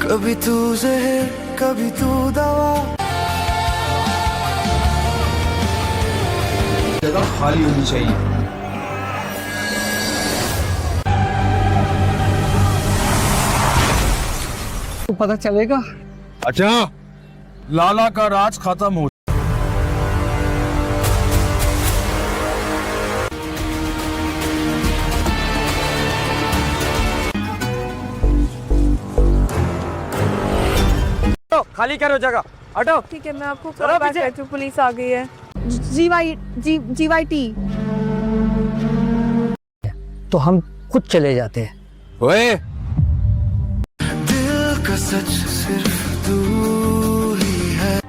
कभी तू जहर कभी तू दवा। जगह खाली होनी चाहिए। तो पता चलेगा। अच्छा, लाला का राज खत्म हो। खाली करो जगह, हटो। ठीक है, मैं आपको कॉल बैक करती हूँ, पुलिस आ गई है। जीवाईटी। तो हम खुद चले जाते हैं। ओए, दिल का सच सिर्फ तू ही है।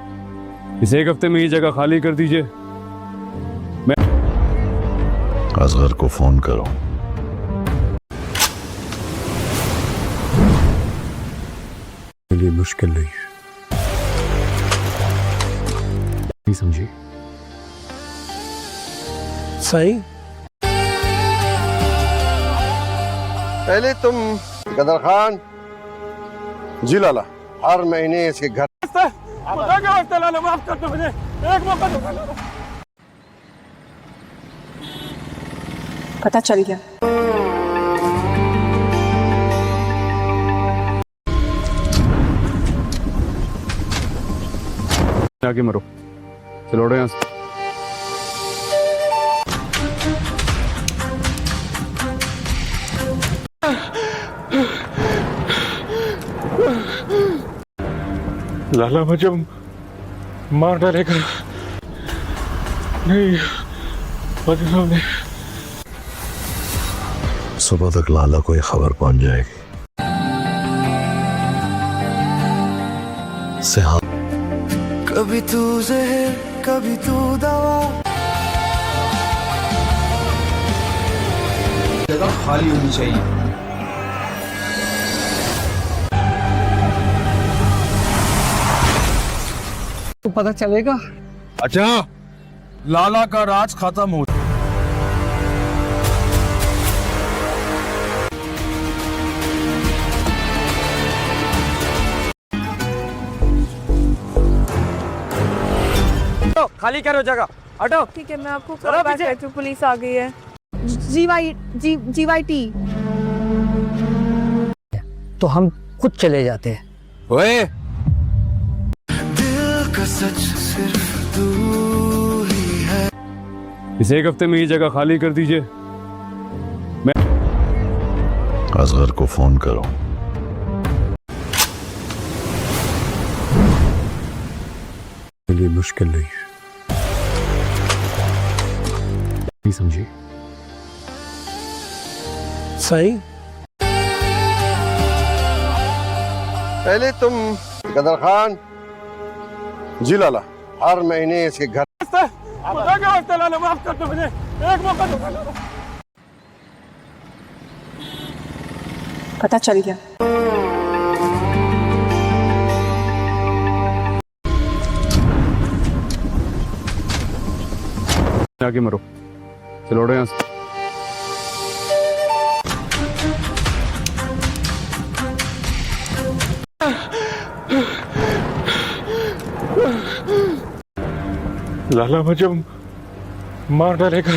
इस एक हफ्ते में ये जगह खाली कर दीजिए। असगर को फोन करो। लिए मुश्किल नहीं है, नहीं समझी? सही। पहले तुम गदर खान। जी लाला, हर महीने इसके घर माफ कर दो मुझे, एक मौका दो। पता चल गया। आगे मरो, चलो यहाँ से। लाला मुझे मार डालेगा। नहीं, नहीं। सुबह तक लाला को ये खबर पहुंच जाएगी। सिहा कभी तू जहर कभी तू दवा। जगह खाली होनी चाहिए। तो पता चलेगा। अच्छा, लाला का राज खत्म हो। खाली करो जगह, हटो। ठीक है, मैं आपको कॉल बैक करती हूँ, पुलिस आ गई है। जीवाईटी। तो हम खुद चले जाते हैं। ओए, दिल का सच सिर्फ तू ही है। इस एक हफ्ते में ये जगह खाली कर दीजिए। असगर को फोन करो। लिए मुश्किल नहीं है, नहीं समझी? सही। पहले तुम गदर खान। जी लाला, हर महीने इसके घर माफ कर दो मुझे, एक मौका दो। पता चल गया। आगे मरो, चलो यहाँ से। लाला मुझे मार डालेगा।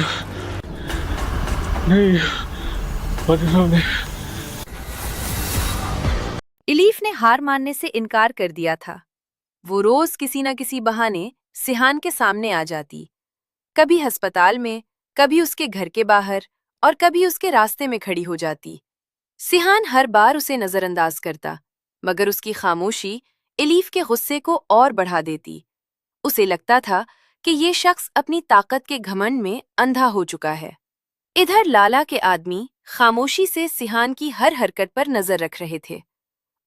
नहीं, नहीं। इलीफ ने हार मानने से इनकार कर दिया था। वो रोज किसी न किसी बहाने सिहान के सामने आ जाती, कभी अस्पताल में, कभी उसके घर के बाहर और कभी उसके रास्ते में खड़ी हो जाती। सिहान हर बार उसे नजरअंदाज करता, मगर उसकी खामोशी इलीफ के गुस्से को और बढ़ा देती। उसे लगता था कि ये शख्स अपनी ताकत के घमंड में अंधा हो चुका है। इधर लाला के आदमी खामोशी से सिहान की हर हरकत पर नजर रख रहे थे।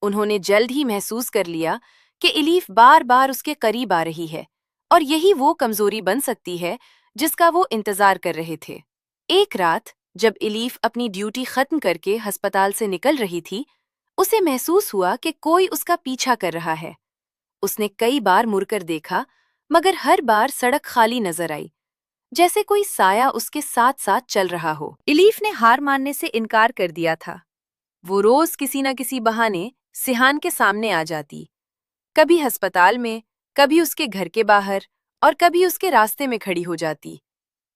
उन्होंने जल्द ही महसूस कर लिया कि इलीफ बार बार उसके करीब आ रही है और यही वो कमजोरी बन सकती है जिसका वो इंतजार कर रहे थे। एक रात जब इलीफ अपनी ड्यूटी खत्म करके अस्पताल से निकल रही थी, उसे महसूस हुआ कि कोई उसका पीछा कर रहा है। उसने कई बार मुड़कर देखा, मगर हर बार सड़क खाली नजर आई, जैसे कोई साया उसके साथ साथ चल रहा हो। इलीफ ने हार मानने से इनकार कर दिया था। वो रोज किसी न किसी बहाने सिहान के सामने आ जाती। कभी अस्पताल में, कभी उसके घर के बाहर और कभी उसके रास्ते में खड़ी हो जाती।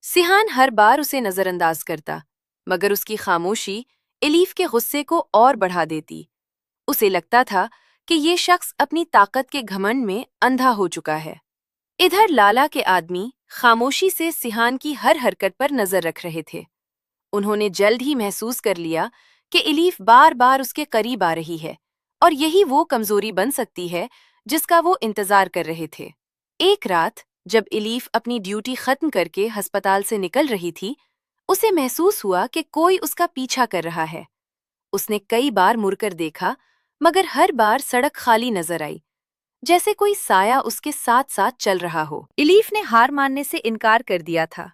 सिहान हर बार उसे नजरअंदाज करता, मगर उसकी खामोशी एलीफ के गुस्से को और बढ़ा देती। उसे लगता था कि ये शख्स अपनी ताकत के घमंड में अंधा हो चुका है। इधर लाला के आदमी खामोशी से सिहान की हर हरकत पर नजर रख रहे थे। उन्होंने जल्द ही महसूस कर लिया कि एलीफ बार बार उसके करीब आ रही है और यही वो कमजोरी बन सकती है जिसका वो इंतजार कर रहे थे। एक रात जब एलीफ अपनी ड्यूटी खत्म करके अस्पताल से निकल रही थी, उसे महसूस हुआ कि कोई उसका पीछा कर रहा है। उसने कई बार मुड़कर देखा, मगर हर बार सड़क खाली नजर आई, जैसे कोई साया उसके साथ साथ चल रहा हो। एलीफ ने हार मानने से इनकार कर दिया था।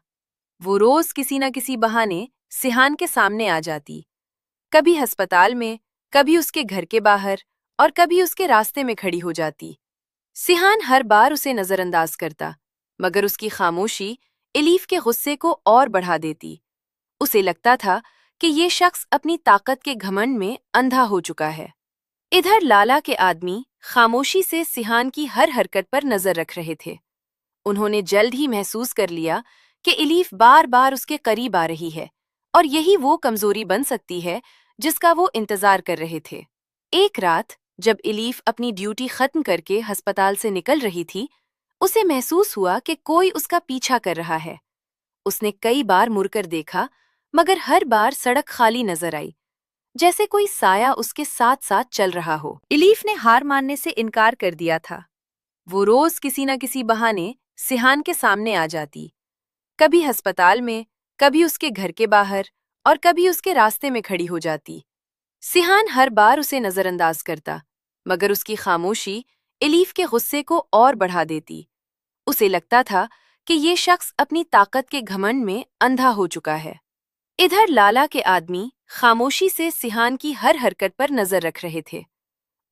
वो रोज किसी न किसी बहाने सिहान के सामने आ जाती, कभी अस्पताल में, कभी उसके घर के बाहर और कभी उसके रास्ते में खड़ी हो जाती। सिहान हर बार उसे नजरअंदाज करता, मगर उसकी खामोशी एलीफ के गुस्से को और बढ़ा देती। उसे लगता था कि ये शख्स अपनी ताकत के घमंड में अंधा हो चुका है। इधर लाला के आदमी खामोशी से सिहान की हर हरकत पर नजर रख रहे थे। उन्होंने जल्द ही महसूस कर लिया कि एलीफ बार बार उसके करीब आ रही है और यही वो कमजोरी बन सकती है जिसका वो इंतजार कर रहे थे। एक रात जब एलीफ अपनी ड्यूटी खत्म करके अस्पताल से निकल रही थी, उसे महसूस हुआ कि कोई उसका पीछा कर रहा है। उसने कई बार मुड़कर देखा, मगर हर बार सड़क खाली नजर आई, जैसे कोई साया उसके साथ साथ चल रहा हो। एलीफ ने हार मानने से इनकार कर दिया था। वो रोज किसी न किसी बहाने सिहान के सामने आ जाती, कभी अस्पताल में, कभी उसके घर के बाहर और कभी उसके रास्ते में खड़ी हो जाती। सिहान हर बार उसे नजरअंदाज करता, मगर उसकी खामोशी एलीफ के गुस्से को और बढ़ा देती। उसे लगता था कि ये शख्स अपनी ताकत के घमंड में अंधा हो चुका है। इधर लाला के आदमी खामोशी से सिहान की हर हरकत पर नजर रख रहे थे।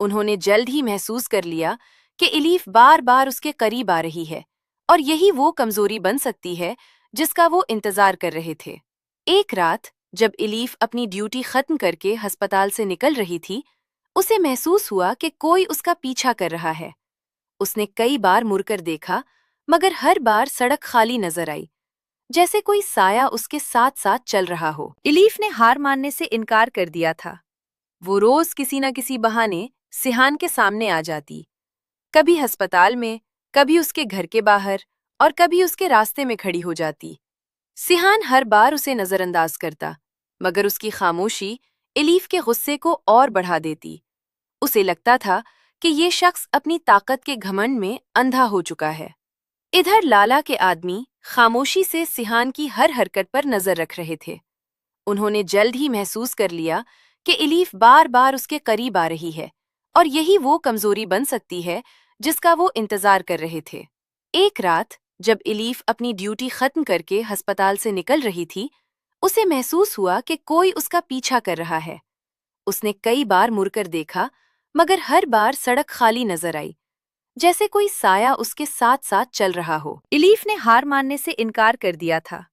उन्होंने जल्द ही महसूस कर लिया कि एलीफ बार बार उसके करीब आ रही है और यही वो कमजोरी बन सकती है जिसका वो इंतजार कर रहे थे। एक रात जब एलीफ अपनी ड्यूटी खत्म करके अस्पताल से निकल रही थी, उसे महसूस हुआ कि कोई उसका पीछा कर रहा है। उसने कई बार मुड़कर देखा, मगर हर बार सड़क खाली नजर आई, जैसे कोई साया उसके साथ साथ चल रहा हो। एलीफ ने हार मानने से इनकार कर दिया था। वो रोज किसी न किसी बहाने सिहान के सामने आ जाती, कभी अस्पताल में, कभी उसके घर के बाहर और कभी उसके रास्ते में खड़ी हो जाती। सिहान हर बार उसे नजरअंदाज करता, मगर उसकी खामोशी एलीफ के गुस्से को और बढ़ा देती। उसे लगता था कि ये शख्स अपनी ताकत के घमंड में अंधा हो चुका है। इधर लाला के आदमी खामोशी से सिहान की हर हरकत पर नजर रख रहे थे। उन्होंने जल्द ही महसूस कर लिया कि एलीफ बार बार उसके करीब आ रही है और यही वो कमजोरी बन सकती है जिसका वो इंतजार कर रहे थे। एक रात जब एलीफ अपनी ड्यूटी खत्म करके अस्पताल से निकल रही थी, उसे महसूस हुआ कि कोई उसका पीछा कर रहा है। उसने कई बार मुड़कर देखा, मगर हर बार सड़क खाली नजर आई, जैसे कोई साया उसके साथ साथ चल रहा हो। एलीफ ने हार मानने से इनकार कर दिया था।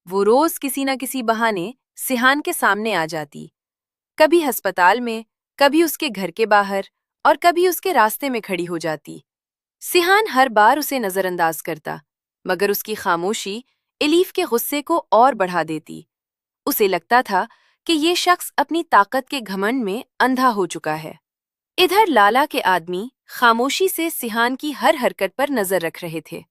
वो रोज किसी न किसी बहाने सिहान के सामने आ जाती, कभी अस्पताल में, कभी उसके घर के बाहर और कभी उसके रास्ते में खड़ी हो जाती। सिहान हर बार उसे नजरअंदाज करता, मगर उसकी खामोशी एलीफ के गुस्से को और बढ़ा देती। उसे लगता था कि ये शख्स अपनी ताकत के घमंड में अंधा हो चुका है। इधर लाला के आदमी खामोशी से सिहान की हर हरकत पर नजर रख रहे थे।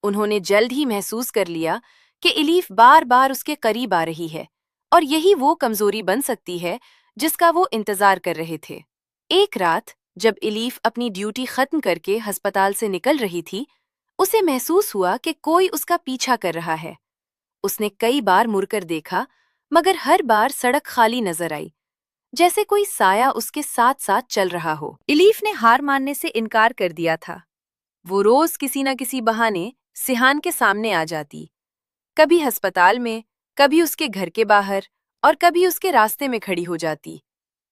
उन्होंने जल्द ही महसूस कर लिया कि एलीफ बार बार उसके करीब आ रही है और यही वो कमजोरी बन सकती है जिसका वो इंतजार कर रहे थे। एक रात जब एलीफ अपनी ड्यूटी खत्म करके अस्पताल से निकल रही थी, उसे महसूस हुआ कि कोई उसका पीछा कर रहा है। उसने कई बार मुड़कर देखा, मगर हर बार सड़क खाली नजर आई, जैसे कोई साया उसके साथ साथ चल रहा हो। एलीफ ने हार मानने से इनकार कर दिया था। वो रोज किसी न किसी बहाने सिहान के सामने आ जाती, कभी अस्पताल में, कभी उसके घर के बाहर और कभी उसके रास्ते में खड़ी हो जाती।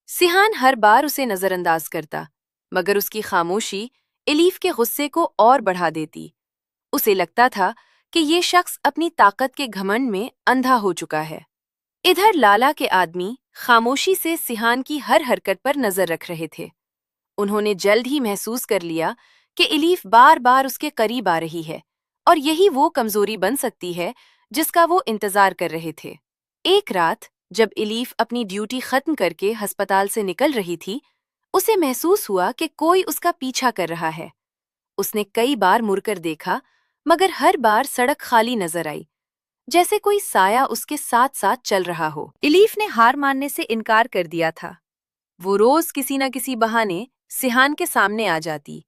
सिहान हर बार उसे नजरअंदाज करता, मगर उसकी खामोशी एलीफ के गुस्से को और बढ़ा देती। उसे लगता था कि ये शख्स अपनी ताकत के घमंड में अंधा हो चुका है। इधर लाला के आदमी खामोशी से सिहान की हर हरकत पर नजर रख रहे थे। انہوں نے جلد ہی محسوس کر لیا کہ الیف بار بار اس کے قریب آ رہی ہے اور یہی وہ کمزوری بن سکتی ہے جس کا وہ انتظار کر رہے تھے۔ ایک رات جب الیف اپنی ڈیوٹی ختم کر کے ہسپتال سے نکل رہی تھی، اسے محسوس ہوا کہ کوئی اس کا پیچھا کر رہا ہے۔ اس نے کئی بار مڑ کر دیکھا مگر ہر بار سڑک خالی نظر آئی، جیسے کوئی سایہ اس کے ساتھ ساتھ چل رہا ہو۔ الیف نے ہار ماننے سے انکار کر دیا تھا۔ وہ روز کسی نہ کسی بہانے سیحان کے سامنے آ جاتی،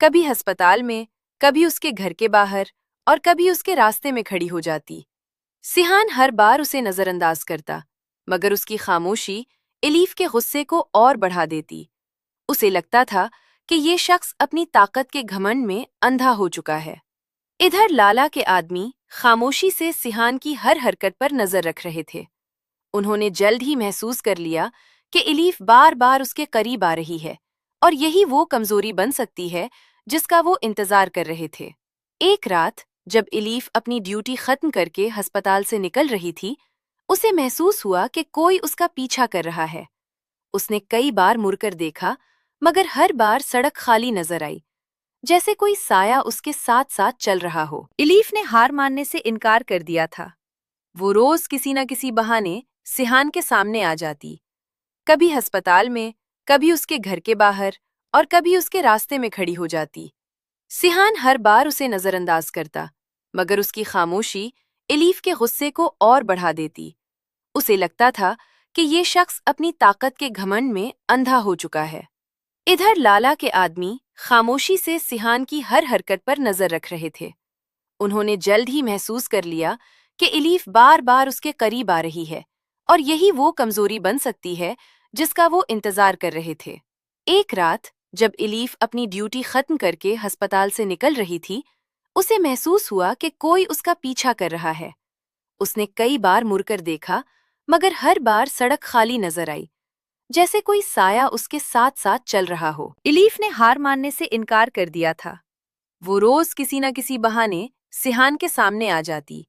کبھی ہسپتال میں، کبھی اس کے گھر کے باہر اور کبھی اس کے راستے میں کھڑی ہو جاتی۔ سیحان ہر بار اسے نظر انداز کرتا، مگر اس کی خاموشی الیف کے غصے کو اور بڑھا دیتی۔ اسے لگتا تھا کہ یہ شخص اپنی طاقت کے گھمنڈ میں اندھا ہو چکا ہے۔ ادھر لالا کے آدمی خاموشی سے سیحان کی ہر حرکت پر نظر رکھ رہے تھے۔ انہوں نے جلد ہی محسوس کر لیا کہ الیف بار بار اس کے قریب آ رہی ہے اور یہی وہ کمزوری بن سکتی ہے جس کا وہ انتظار کر رہے تھے۔ ایک رات جب الیف اپنی ڈیوٹی ختم کر کے ہسپتال سے نکل رہی تھی، اسے محسوس ہوا کہ کوئی اس کا پیچھا کر رہا ہے۔ اس نے کئی بار مڑ کر دیکھا مگر ہر بار سڑک خالی نظر آئی، جیسے کوئی سایہ اس کے ساتھ ساتھ چل رہا ہو۔ الیف نے ہار ماننے سے انکار کر دیا تھا۔ وہ روز کسی نہ کسی بہانے سیحان کے سامنے آ جاتی، کبھی ہسپتال میں، کبھی اس کے گھر کے باہر اور کبھی اس کے راستے میں کھڑی ہو جاتی۔ سیحان ہر بار اسے نظر انداز کرتا، مگر اس کی خاموشی الیف کے غصے کو اور بڑھا دیتی۔ اسے لگتا تھا کہ یہ شخص اپنی طاقت کے گھمنڈ میں اندھا ہو چکا ہے۔ ادھر لالا کے آدمی خاموشی سے سیحان کی ہر حرکت پر نظر رکھ رہے تھے۔ انہوں نے جلد ہی محسوس کر لیا کہ الیف بار بار اس کے قریب آ رہی ہے اور یہی وہ کمزوری بن سکتی ہے جس کا وہ انتظار کر رہے تھے۔ ایک رات جب الیف اپنی ڈیوٹی ختم کر کے ہسپتال سے نکل رہی تھی، اسے محسوس ہوا کہ کوئی اس کا پیچھا کر رہا ہے۔ اس نے کئی بار مڑ کر دیکھا مگر ہر بار سڑک خالی نظر آئی، جیسے کوئی سایہ اس کے ساتھ ساتھ چل رہا ہو۔ الیف نے ہار ماننے سے انکار کر دیا تھا۔ وہ روز کسی نہ کسی بہانے سیحان کے سامنے آ جاتی،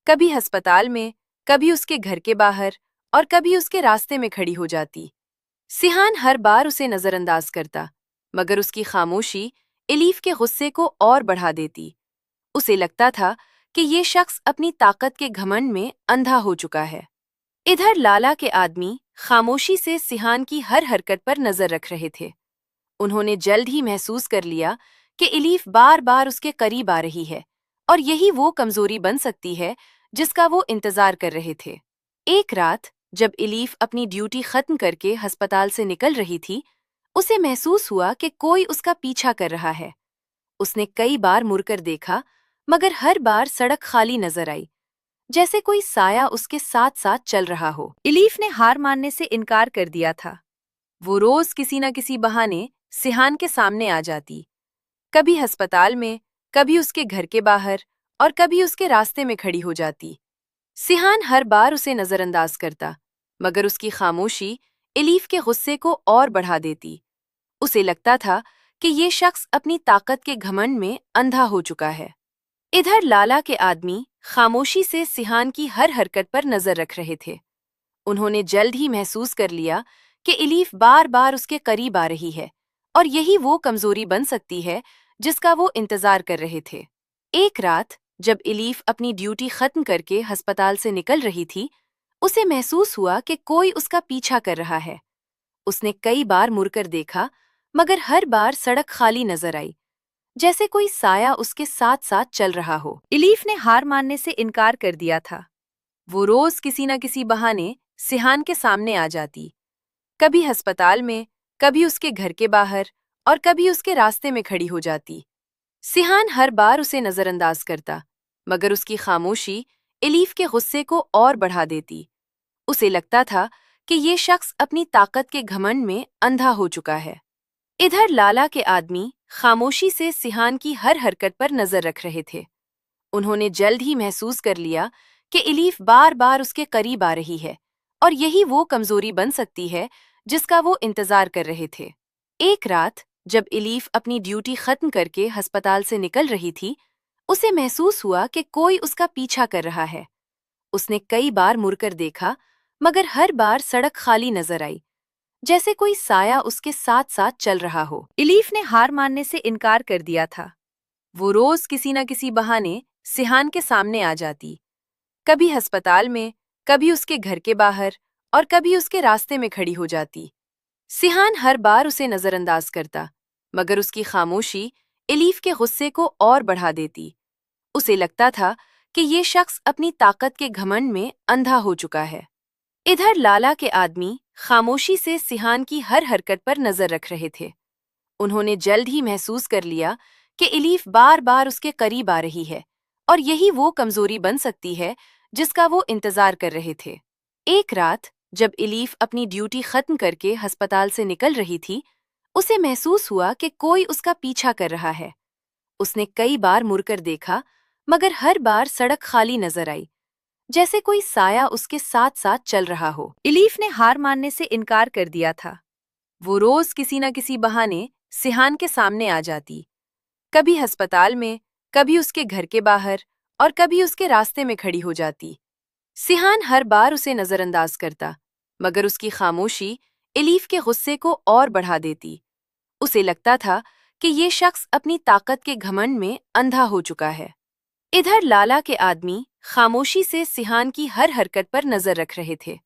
کبھی ہسپتال میں، کبھی اس کے گھر کے باہر اور کبھی اس کے راستے میں کھڑی ہو جاتی۔ سیحان ہر بار اسے نظر انداز کرتا، مگر اس کی خاموشی الیف کے غصے کو اور بڑھا دیتی۔ اسے لگتا تھا کہ یہ شخص اپنی طاقت کے گھمنڈ میں اندھا ہو چکا ہے۔ ادھر لالا کے آدمی خاموشی سے سیحان کی ہر حرکت پر نظر رکھ رہے تھے۔ انہوں نے جلد ہی محسوس کر لیا کہ الیف بار بار اس کے قریب آ رہی ہے اور یہی وہ کمزوری بن سکتی ہے جس کا وہ انتظار کر رہے تھے۔ ایک رات جب الیف اپنی ڈیوٹی ختم کر کے ہسپتال سے نکل رہی تھی، اسے محسوس ہوا کہ کوئی اس کا پیچھا کر رہا ہے۔ اس نے کئی بار مڑ کر دیکھا مگر ہر بار سڑک خالی نظر آئی، جیسے کوئی سایہ اس کے ساتھ ساتھ چل رہا ہو۔ الیف نے ہار ماننے سے انکار کر دیا تھا۔ وہ روز کسی نہ کسی بہانے سیحان کے سامنے آ جاتی، کبھی ہسپتال میں، کبھی اس کے گھر کے باہر اور کبھی اس کے راستے میں کھڑی ہو جاتی۔ سیحان ہر بار اسے نظر انداز کرتا، مگر اس کی خاموشی الیف کے غصے کو اور بڑھا دیتی۔ اسے لگتا تھا کہ یہ شخص اپنی طاقت کے گھمنڈ میں اندھا ہو چکا ہے۔ ادھر لالا کے آدمی خاموشی سے سیحان کی ہر حرکت پر نظر رکھ رہے تھے۔ انہوں نے جلد ہی محسوس کر لیا کہ الیف بار بار اس کے قریب آ رہی ہے اور یہی وہ کمزوری بن سکتی ہے جس کا وہ انتظار کر رہے تھے۔ ایک رات جب الیف اپنی ڈیوٹی ختم کر کے ہسپتال سے نکل رہی تھی، اسے محسوس ہوا کہ کوئی اس کا پیچھا کر رہا ہے۔ اس نے کئی بار مڑ کر دیکھا مگر ہر بار سڑک خالی نظر آئی، جیسے کوئی سایہ اس کے ساتھ ساتھ چل رہا ہو۔ الیف نے ہار ماننے سے انکار کر دیا تھا۔ وہ روز کسی نہ کسی بہانے سیحان کے سامنے آ جاتی، کبھی ہسپتال میں، کبھی اس کے گھر کے باہر اور کبھی اس کے راستے میں کھڑی ہو جاتی۔ سیحان ہر بار اسے نظر انداز کرتا، مگر اس کی خاموشی الیف کے غصے کو اور بڑھا دیتی۔ اسے لگتا تھا کہ یہ شخص اپنی طاقت کے گھمنڈ میں اندھا ہو چکا ہے۔ ادھر لالا کے آدمی خاموشی سے سیحان کی ہر حرکت پر نظر رکھ رہے تھے۔ انہوں نے جلد ہی محسوس کر لیا کہ الیف بار بار اس کے قریب آ رہی ہے اور یہی وہ کمزوری بن سکتی ہے جس کا وہ انتظار کر رہے تھے۔ ایک رات جب الیف اپنی ڈیوٹی ختم کر کے ہسپتال سے نکل رہی تھی، اسے محسوس ہوا کہ کوئی اس کا پیچھا کر رہا ہے۔ اس نے کئی بار مڑ کر دیکھا مگر ہر بار سڑک خالی نظر آئی، जैसे कोई साया उसके साथ साथ चल रहा हो। इलीफ ने हार मानने से इनकार कर दिया था। वो रोज किसी न किसी बहाने सिहान के सामने आ जाती, कभी अस्पताल में, कभी उसके घर के बाहर और कभी उसके रास्ते में खड़ी हो जाती। सिहान हर बार उसे नजरअंदाज करता, मगर उसकी खामोशी इलीफ के गुस्से को और बढ़ा देती। उसे लगता था कि ये शख्स अपनी ताकत के घमंड में अंधा हो चुका है। इधर लाला के आदमी खामोशी से सिहान की हर हरकत पर नजर रख रहे थे। उन्होंने जल्द ही महसूस कर लिया कि इलीफ बार बार उसके करीब आ रही है और यही वो कमजोरी बन सकती है जिसका वो इंतजार कर रहे थे। एक रात जब इलीफ अपनी ड्यूटी खत्म करके अस्पताल से निकल रही थी, उसे महसूस हुआ कि कोई उसका पीछा कर रहा है। उसने कई बार मुड़कर देखा, मगर हर बार सड़क खाली नजर आई, जैसे कोई साया उसके साथ साथ चल रहा हो। इलीफ ने हार मानने से इनकार कर दिया था। वो रोज किसी न किसी बहाने सिहान के सामने आ जाती, कभी अस्पताल में, कभी उसके घर के बाहर और कभी उसके रास्ते में खड़ी हो जाती। सिहान हर बार उसे नजरअंदाज करता, मगर उसकी खामोशी इलीफ के गुस्से को और बढ़ा देती। उसे लगता था कि ये शख्स अपनी ताकत के घमंड में अंधा हो चुका है। इधर लाला के आदमी खामोशी से सिहान की हर हरकत पर नजर रख रहे थे।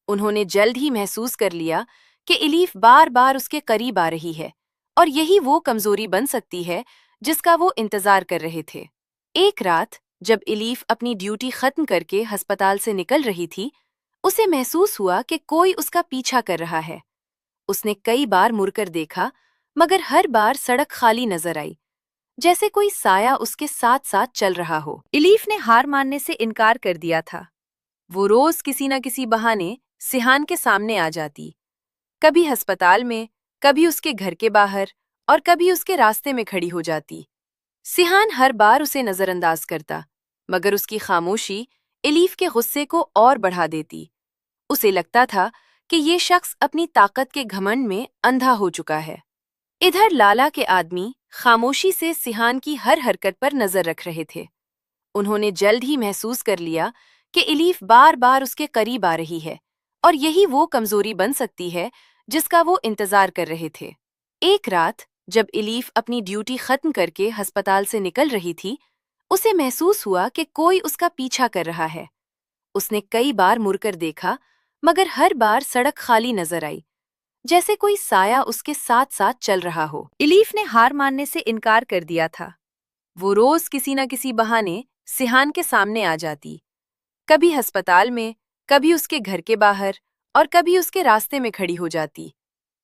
उन्होंने जल्द ही महसूस कर लिया कि इलीफ बार बार उसके करीब आ रही है और यही वो कमजोरी बन सकती है जिसका वो इंतजार कर रहे थे। एक रात जब इलीफ अपनी ड्यूटी खत्म करके अस्पताल से निकल रही थी, उसे महसूस हुआ कि कोई उसका पीछा कर रहा है। उसने कई बार मुड़कर देखा, मगर हर बार सड़क खाली नजर आई, जैसे कोई साया उसके साथ साथ चल रहा हो। इलीफ ने हार मानने से इनकार कर दिया था। वो रोज किसी न किसी बहाने सिहान के सामने आ जाती, कभी अस्पताल में, कभी उसके घर के बाहर और कभी उसके रास्ते में खड़ी हो जाती। सिहान हर बार उसे नजरअंदाज करता, मगर उसकी खामोशी इलीफ के गुस्से को और बढ़ा देती। उसे लगता था कि ये शख्स अपनी ताकत के घमंड में अंधा हो चुका है। इधर लाला के आदमी खामोशी से सिहान की हर हरकत पर नजर रख रहे थे। उन्होंने जल्द ही महसूस कर लिया कि इलीफ बार बार उसके करीब आ रही है और यही वो कमजोरी बन सकती है जिसका वो इंतजार कर रहे थे। एक रात जब इलीफ अपनी ड्यूटी खत्म करके अस्पताल से निकल रही थी, उसे महसूस हुआ कि कोई उसका पीछा कर रहा है। उसने कई बार मुड़कर देखा, मगर हर बार सड़क खाली नजर आई, जैसे कोई साया उसके साथ साथ चल रहा हो। इलीफ ने हार मानने से इनकार कर दिया था। वो रोज किसी न किसी बहाने सिहान के सामने आ जाती, कभी अस्पताल में, कभी उसके घर के बाहर और कभी उसके रास्ते में खड़ी हो जाती।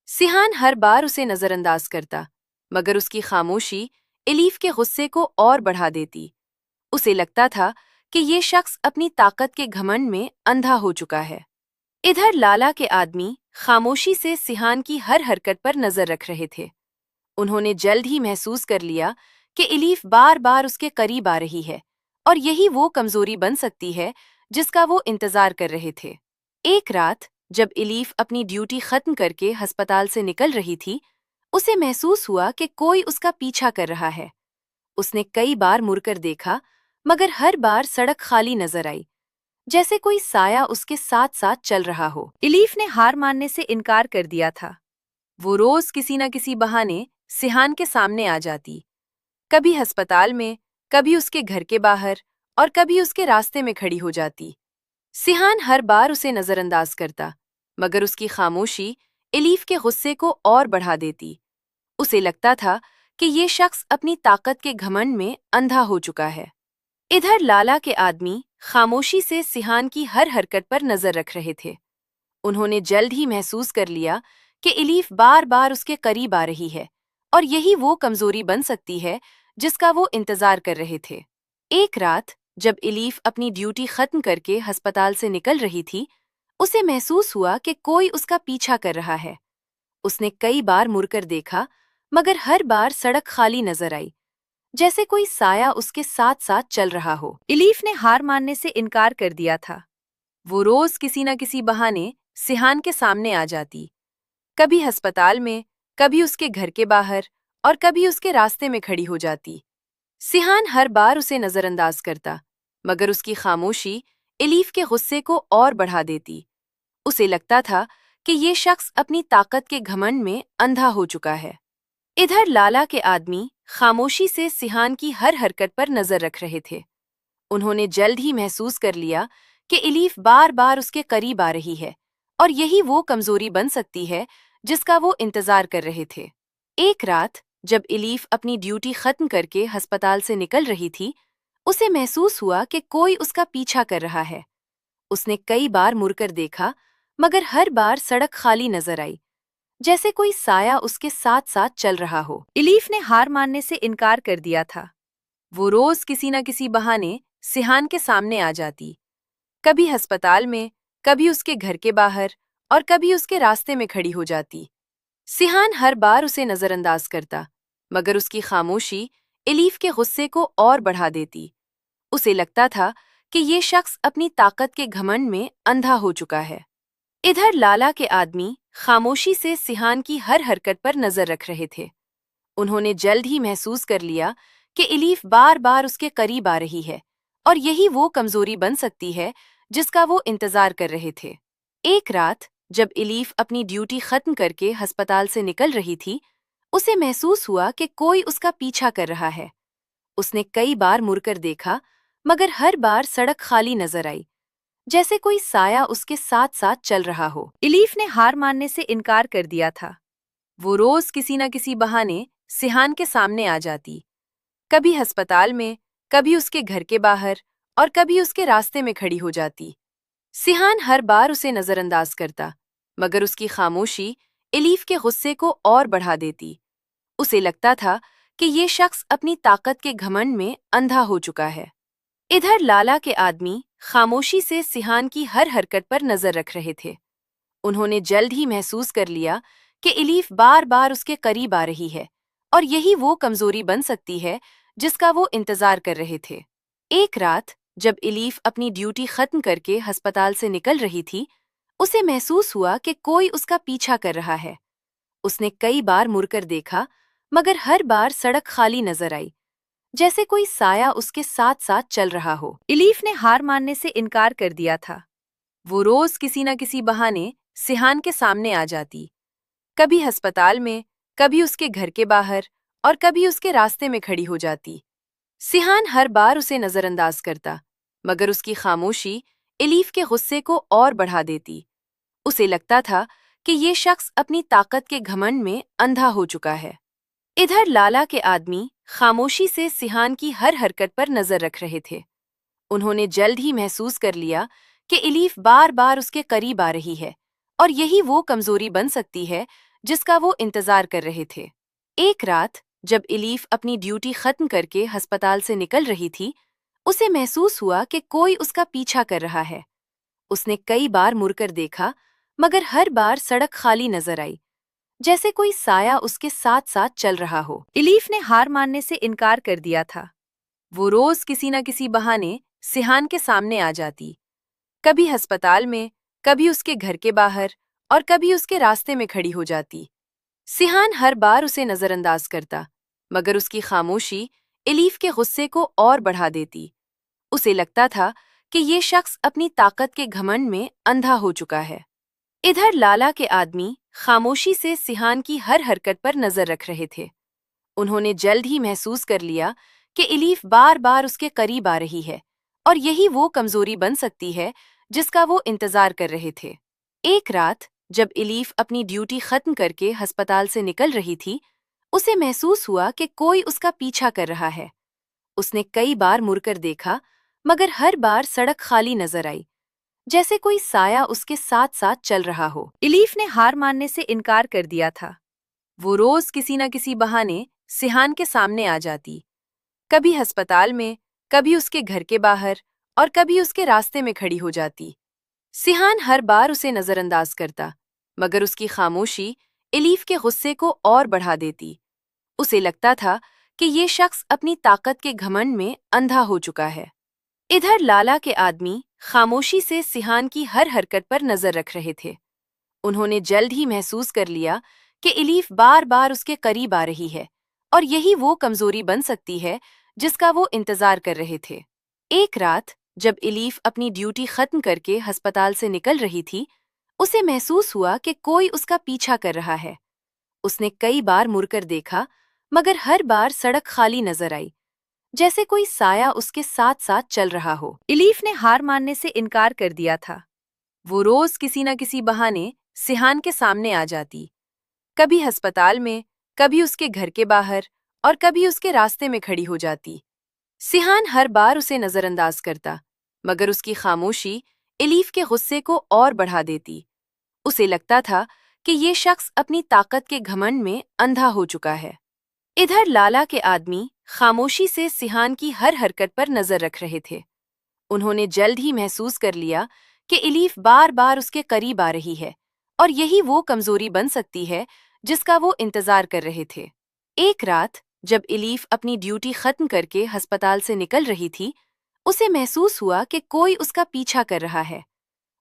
सिहान हर बार उसे नजरअंदाज करता, मगर उसकी खामोशी इलीफ के गुस्से को और बढ़ा देती। उसे लगता था कि ये शख्स अपनी ताकत के घमंड में अंधा हो चुका है। इधर लाला के आदमी खामोशी से सिहान की हर हरकत पर नजर रख रहे थे। उन्होंने जल्द ही महसूस कर लिया कि इलीफ बार बार उसके करीब आ रही है और यही वो कमजोरी बन सकती है जिसका वो इंतजार कर रहे थे। एक रात जब इलीफ अपनी ड्यूटी खत्म करके अस्पताल से निकल रही थी, उसे महसूस हुआ कि कोई उसका पीछा कर रहा है। उसने कई बार मुड़कर देखा, मगर हर बार सड़क खाली नजर आई, जैसे कोई साया उसके साथ साथ चल रहा हो। इलीफ ने हार मानने से इनकार कर दिया था। वो रोज किसी न किसी बहाने सिहान के सामने आ जाती, कभी अस्पताल में, कभी उसके घर के बाहर और कभी उसके रास्ते में खड़ी हो जाती। सिहान हर बार उसे नजरअंदाज करता, मगर उसकी खामोशी इलीफ के गुस्से को और बढ़ा देती। उसे लगता था कि ये शख्स अपनी ताकत के घमंड में अंधा हो चुका है। इधर लाला के आदमी खामोशी से सिहान की हर हरकत पर नजर रख रहे थे। उन्होंने जल्द ही महसूस कर लिया कि इलीफ बार बार उसके करीब आ रही है और यही वो कमजोरी बन सकती है जिसका वो इंतजार कर रहे थे। एक रात जब इलीफ अपनी ड्यूटी खत्म करके अस्पताल से निकल रही थी, उसे महसूस हुआ कि कोई उसका पीछा कर रहा है। उसने कई बार मुड़कर देखा, मगर हर बार सड़क खाली नजर आई, जैसे कोई साया उसके साथ साथ चल रहा हो। इलीफ ने हार मानने से इनकार कर दिया था। वो रोज किसी न किसी बहाने सिहान के सामने आ जाती, कभी अस्पताल में, कभी उसके घर के बाहर और कभी उसके रास्ते में खड़ी हो जाती। सिहान हर बार उसे नजरअंदाज करता, मगर उसकी खामोशी इलीफ के गुस्से को और बढ़ा देती। उसे लगता था کہ یہ شخص اپنی طاقت کے گھمنڈ میں اندھا ہو چکا ہے۔ ادھر لالا کے آدمی خاموشی سے سیحان کی ہر حرکت پر نظر رکھ رہے تھے۔ انہوں نے جلد ہی محسوس کر لیا کہ الیف بار بار اس کے قریب آ رہی ہے اور یہی وہ کمزوری بن سکتی ہے جس کا وہ انتظار کر رہے تھے۔ ایک رات جب الیف اپنی ڈیوٹی ختم کر کے ہسپتال سے نکل رہی تھی، اسے محسوس ہوا کہ کوئی اس کا پیچھا کر رہا ہے۔ اس نے کئی بار مڑ کر دیکھا مگر ہر بار سڑک خالی نظر آئی، جیسے کوئی سایہ اس کے ساتھ ساتھ چل رہا ہو۔ الیف نے ہار ماننے سے انکار کر دیا تھا۔ وہ روز کسی نہ کسی بہانے سیحان کے سامنے آ جاتی، کبھی ہسپتال میں، کبھی اس کے گھر کے باہر اور کبھی اس کے راستے میں کھڑی ہو جاتی۔ سیحان ہر بار اسے نظر انداز کرتا مگر اس کی خاموشی الیف کے غصے کو اور بڑھا دیتی۔ اسے لگتا تھا کہ یہ شخص اپنی طاقت کے گھمنڈ میں اندھا ہو چکا ہے۔ ادھر لالا کے آدمی خاموشی سے سیحان کی ہر حرکت پر نظر رکھ رہے تھے۔ انہوں نے جلد ہی محسوس کر لیا کہ الیف بار بار اس کے قریب آ رہی ہے اور یہی وہ کمزوری بن سکتی ہے جس کا وہ انتظار کر رہے تھے۔ ایک رات جب الیف اپنی ڈیوٹی ختم کر کے ہسپتال سے نکل رہی تھی، اسے محسوس ہوا کہ کوئی اس کا پیچھا کر رہا ہے۔ اس نے کئی بار مڑ کر دیکھا مگر ہر بار سڑک خالی نظر آئی، جیسے کوئی سایہ اس کے ساتھ ساتھ چل رہا ہو۔ الیف نے ہار ماننے سے انکار کر دیا تھا۔ وہ روز کسی نہ کسی بہانے سیحان کے سامنے آ جاتی، کبھی ہسپتال میں، کبھی اس کے گھر کے باہر اور کبھی اس کے راستے میں کھڑی ہو جاتی۔ سیحان ہر بار اسے نظر انداز کرتا مگر اس کی خاموشی الیف کے غصے کو اور بڑھا دیتی۔ اسے لگتا تھا کہ یہ شخص اپنی طاقت کے گھمنڈ میں اندھا ہو چکا ہے۔ ادھر لالا کے آدمی خاموشی سے سیحان کی ہر حرکت پر نظر رکھ رہے تھے۔ انہوں نے جلد ہی محسوس کر لیا کہ الیف بار بار اس کے قریب آ رہی ہے اور یہی وہ کمزوری بن سکتی ہے جس کا وہ انتظار کر رہے تھے۔ ایک رات جب الیف اپنی ڈیوٹی ختم کر کے ہسپتال سے نکل رہی تھی، اسے محسوس ہوا کہ کوئی اس کا پیچھا کر رہا ہے۔ اس نے کئی بار مڑ کر دیکھا مگر ہر بار سڑک خالی نظر آئی، جیسے کوئی سایہ اس کے ساتھ ساتھ چل رہا ہو۔ الیف نے ہار ماننے سے انکار کر دیا تھا۔ وہ روز کسی نہ کسی بہانے سیحان کے سامنے آ جاتی، کبھی ہسپتال میں، کبھی اس کے گھر کے باہر اور کبھی اس کے راستے میں کھڑی ہو جاتی۔ سیحان ہر بار اسے نظر انداز کرتا مگر اس کی خاموشی الیف کے غصے کو اور بڑھا دیتی۔ اسے لگتا تھا کہ یہ شخص اپنی طاقت کے گھمنڈ میں اندھا ہو چکا ہے۔ ادھر لالا کے آدمی خاموشی سے سیحان کی ہر حرکت پر نظر رکھ رہے تھے۔ انہوں نے جلد ہی محسوس کر لیا کہ الیف بار بار اس کے قریب آ رہی ہے اور یہی وہ کمزوری بن سکتی ہے جس کا وہ انتظار کر رہے تھے۔ ایک رات جب الیف اپنی ڈیوٹی ختم کر کے ہسپتال سے نکل رہی تھی، اسے محسوس ہوا کہ کوئی اس کا پیچھا کر رہا ہے۔ اس نے کئی بار مڑ کر دیکھا مگر ہر بار سڑک خالی نظر آئی، جیسے کوئی سایہ اس کے ساتھ ساتھ چل رہا ہو۔ الیف نے ہار ماننے سے انکار کر دیا تھا۔ وہ روز کسی نہ کسی بہانے سیحان کے سامنے آ جاتی، کبھی ہسپتال میں، کبھی اس کے گھر کے باہر اور کبھی اس کے راستے میں کھڑی ہو جاتی۔ سیحان ہر بار اسے نظر انداز کرتا مگر اس کی خاموشی الیف کے غصے کو اور بڑھا دیتی۔ اسے لگتا تھا کہ یہ شخص اپنی طاقت کے گھمنڈ میں اندھا ہو چکا ہے۔ ادھر لالا کے آدمی خاموشی سے سیحان کی ہر حرکت پر نظر رکھ رہے تھے۔ انہوں نے جلد ہی محسوس کر لیا کہ الیف بار بار اس کے قریب آ رہی ہے اور یہی وہ کمزوری بن سکتی ہے جس کا وہ انتظار کر رہے تھے۔ ایک رات جب الیف اپنی ڈیوٹی ختم کر کے ہسپتال سے نکل رہی تھی، اسے محسوس ہوا کہ کوئی اس کا پیچھا کر رہا ہے۔ اس نے کئی بار مڑ کر دیکھا مگر ہر بار سڑک خالی نظر آئی، جیسے کوئی سایہ اس کے ساتھ ساتھ چل رہا ہو۔ الیف نے ہار ماننے سے انکار کر دیا تھا۔ وہ روز کسی نہ کسی بہانے سیحان کے سامنے آ جاتی، کبھی ہسپتال میں، کبھی اس کے گھر کے باہر اور کبھی اس کے راستے میں کھڑی ہو جاتی۔ سیحان ہر بار اسے نظر انداز کرتا مگر اس کی خاموشی الیف کے غصے کو اور بڑھا دیتی۔ اسے لگتا تھا کہ یہ شخص اپنی طاقت کے گھمنڈ میں اندھا ہو چکا ہے۔ ادھر لالا کے آدمی خاموشی سے سیحان کی ہر حرکت پر نظر رکھ رہے تھے۔ انہوں نے جلد ہی محسوس کر لیا کہ الیف بار بار اس کے قریب آ رہی ہے اور یہی وہ کمزوری بن سکتی ہے جس کا وہ انتظار کر رہے تھے۔ ایک رات جب الیف اپنی ڈیوٹی ختم کر کے ہسپتال سے نکل رہی تھی، उसे महसूस हुआ कि कोई उसका पीछा कर रहा है। उसने कई बार मुड़कर देखा, मगर हर बार सड़क खाली नजर आई, जैसे कोई साया उसके साथ साथ चल रहा हो। इलीफ ने हार मानने से इनकार कर दिया था। वो रोज किसी न किसी बहाने सिहान के सामने आ जाती, कभी अस्पताल में, कभी उसके घर के बाहर और कभी उसके रास्ते में खड़ी हो जाती। सिहान हर बार उसे नजरअंदाज करता, मगर उसकी खामोशी इलीफ के गुस्से को और बढ़ा देती। उसे लगता था कि ये शख्स अपनी ताकत के घमंड में अंधा हो चुका है। इधर लाला के आदमी खामोशी से सिहान की हर हरकत पर नजर रख रहे थे। उन्होंने जल्द ही महसूस कर लिया कि इलीफ बार बार उसके करीब आ रही है और यही वो कमजोरी बन सकती है जिसका वो इंतजार कर रहे थे। एक रात जब इलीफ अपनी ड्यूटी खत्म करके अस्पताल से निकल रही थी, उसे महसूस हुआ कि कोई उसका पीछा कर रहा है।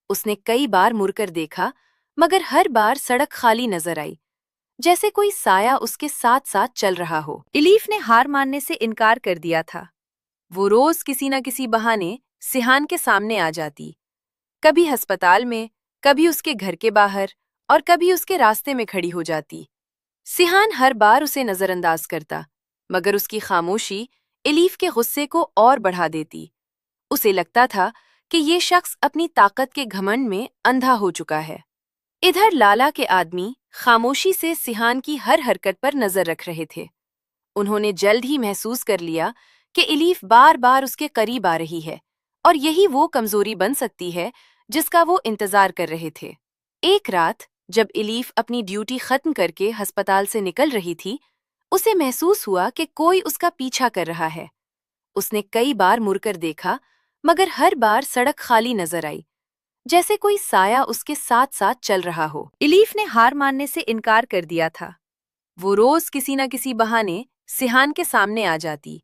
उसने कई बार मुड़कर देखा, मगर हर बार सड़क खाली नजर आई, जैसे कोई साया उसके साथ साथ चल रहा हो। इलीफ ने हार मानने से इनकार कर दिया था। वो रोज किसी न किसी बहाने सिहान के सामने आ जाती, कभी अस्पताल में, कभी उसके घर के बाहर और कभी उसके रास्ते में खड़ी हो जाती। सिहान हर बार उसे नजरअंदाज करता, मगर उसकी खामोशी इलीफ के गुस्से को और बढ़ा देती। उसे लगता था कि ये शख्स अपनी ताकत के घमंड में अंधा हो चुका है। इधर लाला के आदमी खामोशी से सिहान की हर हरकत पर नजर रख रहे थे। उन्होंने जल्द ही महसूस कर लिया कि इलीफ बार बार उसके करीब आ रही है और यही वो कमजोरी बन सकती है जिसका वो इंतजार कर रहे थे। एक रात जब इलीफ अपनी ड्यूटी खत्म करके अस्पताल से निकल रही थी, उसे महसूस हुआ कि कोई उसका पीछा कर रहा है। उसने कई बार मुड़कर देखा, मगर हर बार सड़क खाली नजर आई, जैसे कोई साया उसके साथ साथ चल रहा हो। इलीफ ने हार मानने से इनकार कर दिया था। वो रोज किसी न किसी बहाने सिहान के सामने आ जाती,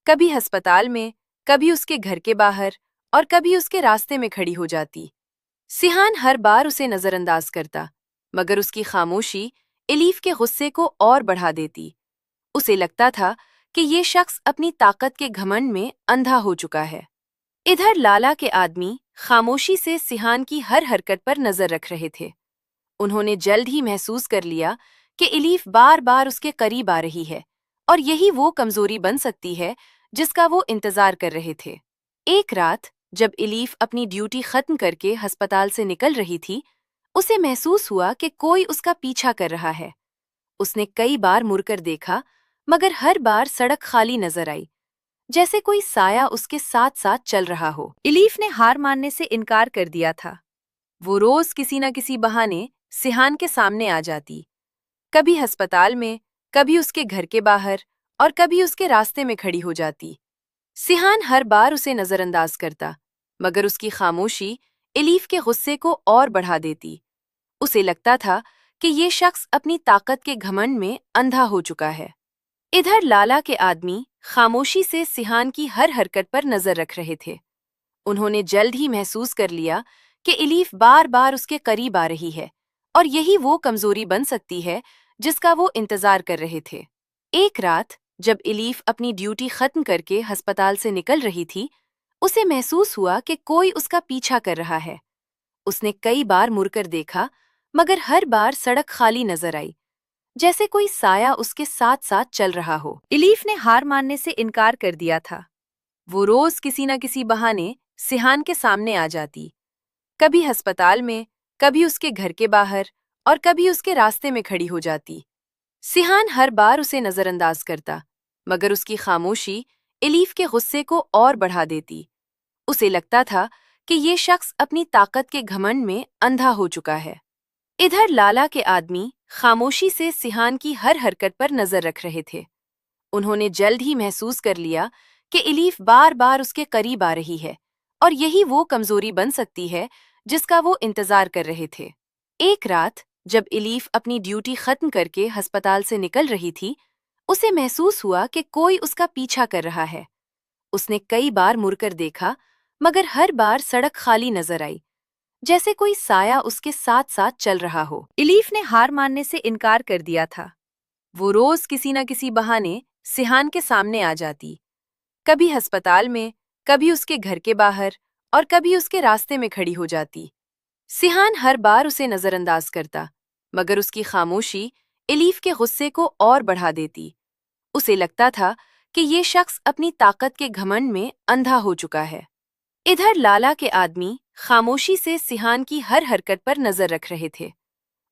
कभी अस्पताल में, कभी उसके घर के बाहर और कभी उसके रास्ते में खड़ी हो जाती। सिहान हर बार उसे नजरअंदाज करता, मगर उसकी खामोशी इलीफ के गुस्से को और बढ़ा देती। उसे लगता था कि ये शख्स अपनी ताकत के घमंड में अंधा हो चुका है। इधर लाला के आदमी खामोशी से सिहान की हर हरकत पर नजर रख रहे थे। उन्होंने जल्द ही महसूस कर लिया कि इलीफ बार बार उसके करीब आ रही है और यही वो कमजोरी बन सकती है जिसका वो इंतजार कर रहे थे। एक रात जब इलीफ अपनी ड्यूटी खत्म करके अस्पताल से निकल रही थी, उसे महसूस हुआ कि कोई उसका पीछा कर रहा है। उसने कई बार मुड़कर देखा, मगर हर बार सड़क खाली नजर आई, जैसे कोई साया उसके साथ साथ चल रहा हो। इलीफ ने हार मानने से इनकार कर दिया था। वो रोज किसी न किसी बहाने सिहान के सामने आ जाती, कभी अस्पताल में, कभी उसके घर के बाहर और कभी उसके रास्ते में खड़ी हो जाती। सिहान हर बार उसे नजरअंदाज करता, मगर उसकी खामोशी इलीफ के गुस्से को और बढ़ा देती। उसे लगता था कि ये शख्स अपनी ताकत के घमंड में अंधा हो चुका है। इधर लाला के आदमी खामोशी से सिहान की हर हरकत पर नजर रख रहे थे। उन्होंने जल्द ही महसूस कर लिया कि इलीफ बार बार उसके करीब आ रही है और यही वो कमजोरी बन सकती है जिसका वो इंतजार कर रहे थे। एक रात जब इलीफ अपनी ड्यूटी खत्म करके अस्पताल से निकल रही थी, उसे महसूस हुआ कि कोई उसका पीछा कर रहा है। उसने कई बार मुड़कर देखा, मगर हर बार सड़क खाली नजर आई, जैसे कोई साया उसके साथ साथ चल रहा हो। इलीफ ने हार मानने से इनकार कर दिया था। वो रोज किसी न किसी बहाने सिहान के सामने आ जाती, कभी अस्पताल में, कभी उसके घर के बाहर और कभी उसके रास्ते में खड़ी हो जाती। सिहान हर बार उसे नजरअंदाज करता, मगर उसकी खामोशी इलीफ के गुस्से को और बढ़ा देती। उसे लगता था कि ये शख्स अपनी ताकत के घमंड में अंधा हो चुका है। इधर लाला के आदमी खामोशी से सिहान की हर हरकत पर नजर रख रहे थे। उन्होंने जल्द ही महसूस कर लिया कि इलीफ बार बार उसके करीब आ रही है और यही वो कमजोरी बन सकती है जिसका वो इंतजार कर रहे थे। एक रात जब इलीफ अपनी ड्यूटी खत्म करके अस्पताल से निकल रही थी, उसे महसूस हुआ कि कोई उसका पीछा कर रहा है। उसने कई बार मुड़कर देखा, मगर हर बार सड़क खाली नजर आई, जैसे कोई साया उसके साथ साथ चल रहा हो। इलीफ ने हार मानने से इनकार कर दिया था। वो रोज किसी न किसी बहाने सिहान के सामने आ जाती, कभी अस्पताल में, कभी उसके घर के बाहर और कभी उसके रास्ते में खड़ी हो जाती। सिहान हर बार उसे नजरअंदाज करता, मगर उसकी खामोशी एलीफ के गुस्से को और बढ़ा देती। उसे लगता था कि ये शख्स अपनी ताकत के घमंड में अंधा हो चुका है। इधर लाला के आदमी खामोशी से सिहान की हर हरकत पर नजर रख रहे थे।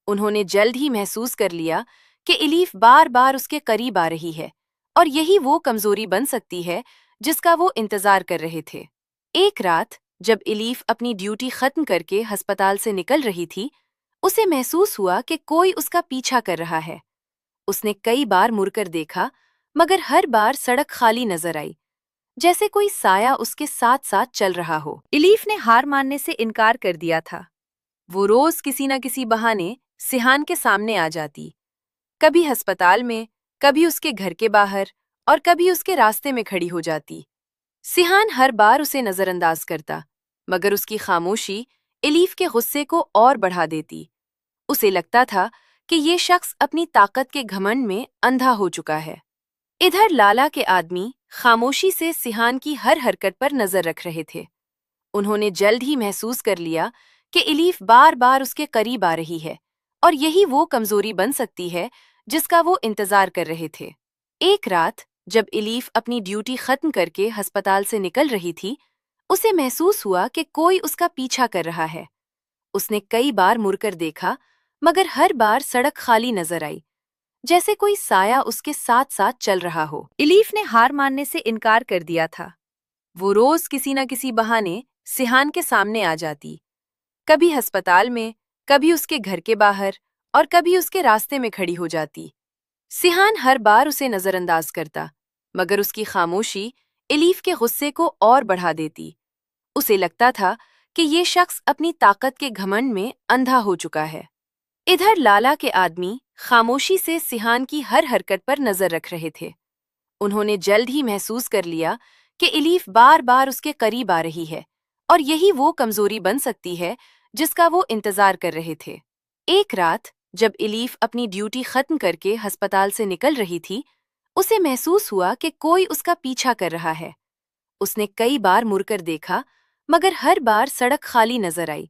उन्होंने जल्द ही महसूस कर लिया कि एलीफ बार बार उसके करीब आ रही है और यही वो कमजोरी बन सकती है जिसका वो इंतजार कर रहे थे। एक रात जब एलीफ अपनी ड्यूटी खत्म करके अस्पताल से निकल रही थी, उसे महसूस हुआ कि कोई उसका पीछा कर रहा है। उसने कई बार मुड़कर देखा, मगर हर बार सड़क खाली नजर आई, जैसे कोई साया उसके साथ साथ चल रहा हो। एलीफ ने हार मानने से इनकार कर दिया था। वो रोज किसी न किसी बहाने सिहान के सामने आ जाती, कभी अस्पताल में, कभी उसके घर के बाहर और कभी उसके रास्ते में खड़ी हो जाती। सिहान हर बार उसे नजरअंदाज करता, मगर उसकी खामोशी एलीफ के गुस्से को और बढ़ा देती। उसे लगता था कि ये शख्स अपनी ताकत के घमंड में अंधा हो चुका है। इधर लाला के आदमी खामोशी से सिहान की हर हरकत पर नजर रख रहे थे। उन्होंने जल्द ही महसूस कर लिया कि एलीफ बार बार उसके करीब आ रही है और यही वो कमजोरी बन सकती है जिसका वो इंतजार कर रहे थे। एक रात जब एलीफ अपनी ड्यूटी खत्म करके अस्पताल से निकल रही थी, उसे महसूस हुआ कि कोई उसका पीछा कर रहा है। उसने कई बार मुड़कर देखा, मगर हर बार सड़क खाली नजर आई, जैसे कोई साया उसके साथ साथ चल रहा हो। एलीफ ने हार मानने से इनकार कर दिया था। वो रोज किसी न किसी बहाने सिहान के सामने आ जाती, कभी अस्पताल में, कभी उसके घर के बाहर और कभी उसके रास्ते में खड़ी हो जाती। सिहान हर बार उसे नजरअंदाज करता, मगर उसकी खामोशी एलीफ के गुस्से को और बढ़ा देती। उसे लगता था कि ये शख्स अपनी ताकत के घमंड में अंधा हो चुका है। इधर लाला के आदमी खामोशी से सिहान की हर हरकत पर नजर रख रहे थे। उन्होंने जल्द ही महसूस कर लिया कि एलीफ बार बार उसके करीब आ रही है और यही वो कमजोरी बन सकती है जिसका वो इंतजार कर रहे थे। एक रात जब एलीफ अपनी ड्यूटी खत्म करके अस्पताल से निकल रही थी, उसे महसूस हुआ कि कोई उसका पीछा कर रहा है। उसने कई बार मुड़कर देखा, मगर हर बार सड़क खाली नजर आई,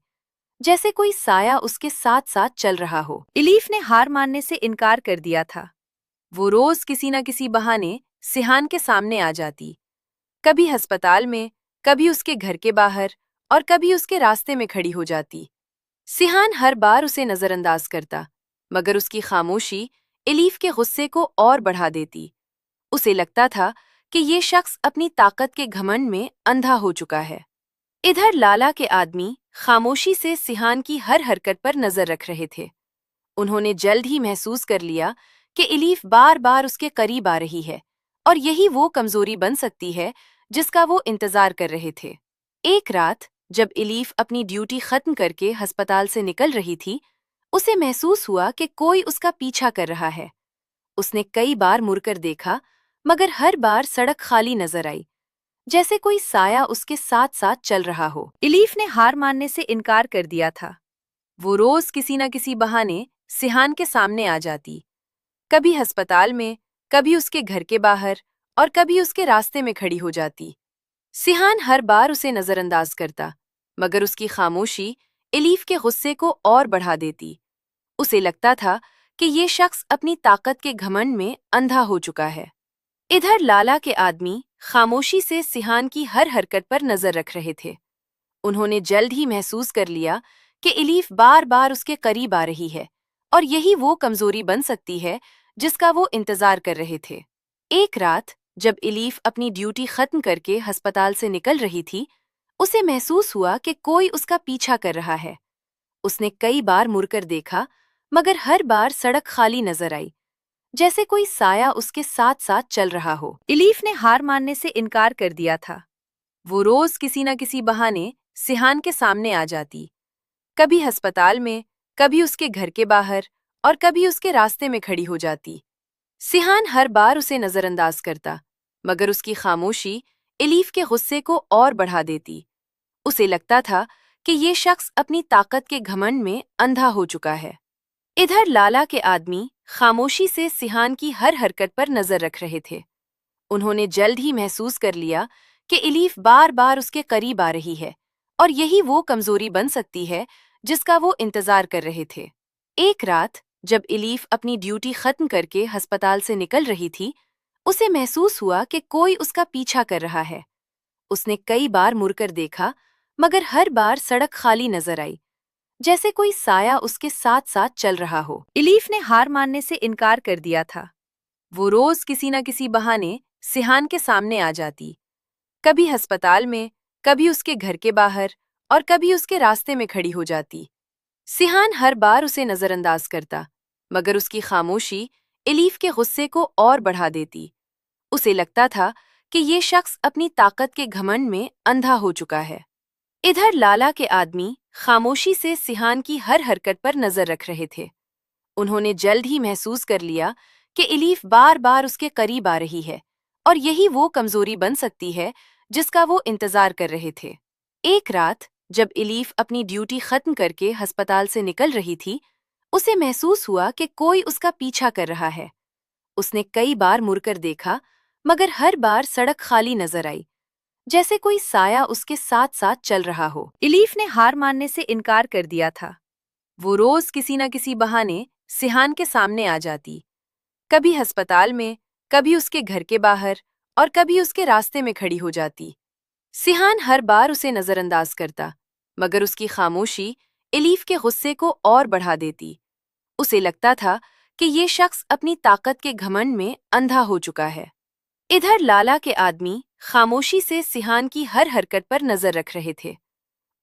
जैसे कोई साया उसके साथ साथ चल रहा हो। एलीफ ने हार मानने से इनकार कर दिया था। वो रोज किसी न किसी बहाने सिहान के सामने आ जाती, कभी अस्पताल में, कभी उसके घर के बाहर और कभी उसके रास्ते में खड़ी हो जाती। सिहान हर बार उसे नजरअंदाज करता, मगर उसकी खामोशी एलीफ के गुस्से को और बढ़ा देती। उसे लगता था कि ये शख्स अपनी ताकत के घमंड में अंधा हो चुका है। इधर लाला के आदमी खामोशी से सिहान की हर हरकत पर नजर रख रहे थे। उन्होंने जल्द ही महसूस कर लिया कि एलीफ बार बार उसके करीब आ रही है और यही वो कमजोरी बन सकती है जिसका वो इंतजार कर रहे थे। एक रात जब एलीफ अपनी ड्यूटी खत्म करके अस्पताल से निकल रही थी, उसे महसूस हुआ कि कोई उसका पीछा कर रहा है। उसने कई बार मुड़कर देखा, मगर हर बार सड़क खाली नजर आई, जैसे कोई साया उसके साथ साथ चल रहा हो। एलीफ ने हार मानने से इनकार कर दिया था। वो रोज किसी न किसी बहाने सिहान के सामने आ जाती, कभी अस्पताल में, कभी उसके घर के बाहर और कभी उसके रास्ते में खड़ी हो जाती। सिहान हर बार उसे नजरअंदाज करता, मगर उसकी खामोशी एलीफ के गुस्से को और बढ़ा देती। उसे लगता था कि ये शख्स अपनी ताकत के घमंड में अंधा हो चुका है। इधर लाला के आदमी खामोशी से सिहान की हर हरकत पर नजर रख रहे थे। उन्होंने जल्द ही महसूस कर लिया कि एलीफ बार बार उसके करीब आ रही है और यही वो कमजोरी बन सकती है जिसका वो इंतजार कर रहे थे। एक रात जब एलीफ अपनी ड्यूटी खत्म करके अस्पताल से निकल रही थी, उसे महसूस हुआ कि कोई उसका पीछा कर रहा है। उसने कई बार मुड़कर देखा, मगर हर बार सड़क खाली नजर आई, जैसे कोई साया उसके साथ साथ चल रहा हो। एलीफ ने हार मानने से इनकार कर दिया था। वो रोज किसी न किसी बहाने सिहान के सामने आ जाती, कभी अस्पताल में, कभी उसके घर के बाहर और कभी उसके रास्ते में खड़ी हो जाती। सिहान हर बार उसे नजरअंदाज करता, मगर उसकी खामोशी एलीफ के गुस्से को और बढ़ा देती। उसे लगता था कि ये शख्स अपनी ताकत के घमंड में अंधा हो चुका है। इधर लाला के आदमी खामोशी से सिहान की हर हरकत पर नजर रख रहे थे। उन्होंने जल्द ही महसूस कर लिया कि एलीफ बार बार उसके करीब आ रही है और यही वो कमजोरी बन सकती है जिसका वो इंतजार कर रहे थे। एक रात जब इलीफ अपनी ड्यूटी खत्म करके अस्पताल से निकल रही थी, उसे महसूस हुआ कि कोई उसका पीछा कर रहा है। उसने कई बार मुड़कर देखा, मगर हर बार सड़क खाली नजर आई, जैसे कोई साया उसके साथ साथ चल रहा हो। इलीफ ने हार मानने से इनकार कर दिया था। वो रोज किसी न किसी बहाने सिहान के सामने आ जाती, कभी अस्पताल में, कभी उसके घर के बाहर और कभी उसके रास्ते में खड़ी हो जाती। सिहान हर बार उसे नजरअंदाज करता, मगर उसकी खामोशी इलीफ के गुस्से को और बढ़ा देती। उसे लगता था कि ये शख्स अपनी ताकत के घमंड में अंधा हो चुका है। इधर लाला के आदमी खामोशी से सिहान की हर हरकत पर नजर रख रहे थे। उन्होंने जल्द ही महसूस कर लिया कि इलीफ बार बार उसके करीब आ रही है और यही वो कमजोरी बन सकती है जिसका वो इंतजार कर रहे थे। एक रात जब इलीफ अपनी ड्यूटी खत्म करके अस्पताल से निकल रही थी, उसे महसूस हुआ कि कोई उसका पीछा कर रहा है। उसने कई बार मुड़कर देखा, मगर हर बार सड़क खाली नजर आई, जैसे कोई साया उसके साथ साथ चल रहा हो। इलीफ ने हार मानने से इनकार कर दिया था। वो रोज किसी न किसी बहाने सिहान के सामने आ जाती, कभी अस्पताल में, कभी उसके घर के बाहर और कभी उसके रास्ते में खड़ी हो जाती। सिहान हर बार उसे नजरअंदाज करता, मगर उसकी खामोशी इलीफ के गुस्से को और बढ़ा देती। उसे लगता था कि ये शख्स अपनी ताकत के घमंड में अंधा हो चुका है। इधर लाला के आदमी खामोशी से सिहान की हर हरकत पर नजर रख रहे थे।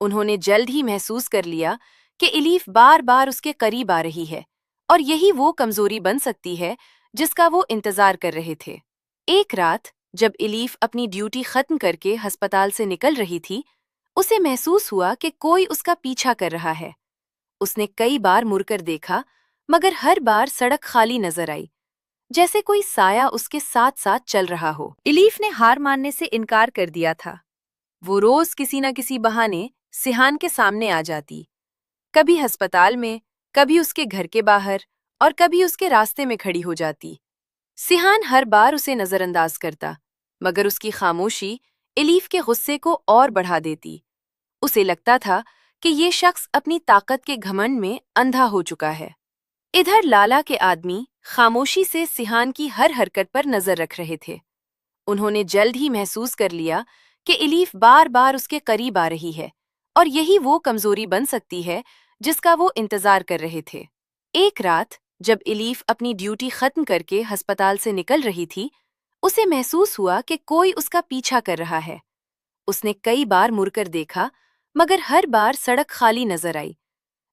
उन्होंने जल्द ही महसूस कर लिया कि इलीफ बार बार उसके करीब आ रही है और यही वो कमजोरी बन सकती है जिसका वो इंतजार कर रहे थे। एक रात जब इलीफ अपनी ड्यूटी खत्म करके अस्पताल से निकल रही थी, उसे महसूस हुआ कि कोई उसका पीछा कर रहा है। उसने कई बार मुड़कर देखा, मगर हर बार सड़क खाली नजर आई, जैसे कोई साया उसके साथ साथ चल रहा हो। इलीफ ने हार मानने से इनकार कर दिया था। वो रोज किसी न किसी बहाने सिहान के सामने आ जाती, कभी अस्पताल में, कभी उसके घर के बाहर और कभी उसके रास्ते में खड़ी हो जाती। सिहान हर बार उसे नजरअंदाज करता, मगर उसकी खामोशी इलीफ के गुस्से को और बढ़ा देती। उसे लगता था कि ये शख्स अपनी ताकत के घमंड में अंधा हो चुका है। इधर लाला के आदमी खामोशी से सिहान की हर हरकत पर नजर रख रहे थे। उन्होंने जल्द ही महसूस कर लिया कि इलीफ बार बार उसके करीब आ रही है और यही वो कमजोरी बन सकती है जिसका वो इंतजार कर रहे थे। एक रात जब इलीफ अपनी ड्यूटी खत्म करके अस्पताल से निकल रही थी, उसे महसूस हुआ कि कोई उसका पीछा कर रहा है। उसने कई बार मुड़कर देखा, मगर हर बार सड़क खाली नजर आई,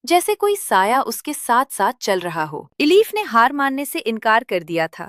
जैसे कोई साया उसके साथ साथ चल रहा हो। इलीफ ने हार मानने से इनकार कर दिया था।